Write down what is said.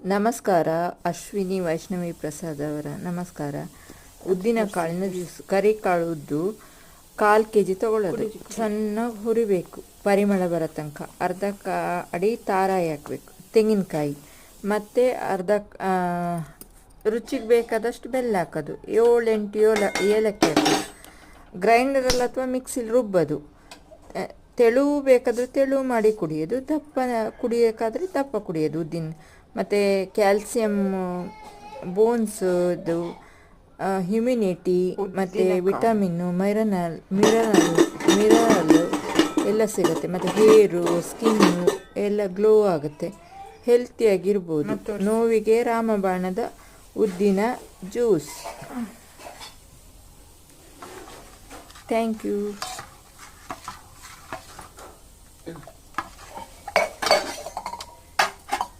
ನಮಸ್ಕಾರ. ಅಶ್ವಿನಿ ವೈಷ್ಣವಿ ಪ್ರಸಾದ್ ಅವರ ನಮಸ್ಕಾರ. ಉದ್ದಿನ ಕಾಳಿನ ಜ್ಯೂಸ್, ಕರಿಕಾಳು ಉದ್ದು 1/4 kg ತಗೊಳ್ಳೋದು. ಚೆನ್ನಾಗಿ ಹುರಿಬೇಕು, ಪರಿಮಳ ಬರೋ ತನಕ. ಅರ್ಧ ಅಡಿ ತಾರಾಯಿ ಹಾಕಬೇಕು, ತೆಂಗಿನಕಾಯಿ, ಮತ್ತು ಅರ್ಧ ರುಚಿಗೆ ಬೇಕಾದಷ್ಟು ಬೆಲ್ಲ ಹಾಕೋದು, 7-8 ಏಲಕ್ಕಿ ಹಾಕೋದು. ಗ್ರೈಂಡರಲ್ಲಿ ಅಥವಾ ಮಿಕ್ಸಿಲಿ ರುಬ್ಬೋದು. ತೆಳು ಬೇಕಾದರೆ ತೆಳು ಮಾಡಿ ಕುಡಿಯೋದು, ದಪ್ಪ ಕುಡಿಯೋಕ್ಕಾದರೆ ದಪ್ಪ ಕುಡಿಯೋದು ಉದ್ದಿನ. ಮತ್ತು ಕ್ಯಾಲ್ಸಿಯಮ್, ಬೋನ್ಸದು, ಹ್ಯುಮಿನಿಟಿ, ಮತ್ತು ವಿಟಮಿನ್ನು, ಮಿನರಲ್ಲು ಎಲ್ಲ ಸಿಗುತ್ತೆ. ಮತ್ತು ಹೇರು, ಸ್ಕಿನ್ನು ಎಲ್ಲ ಗ್ಲೋ ಆಗುತ್ತೆ, ಹೆಲ್ತಿಯಾಗಿರ್ಬೋದು. ನೋವಿಗೆ ರಾಮಬಾಣದ ಉದ್ದಿನ ಜ್ಯೂಸ್. Thank you.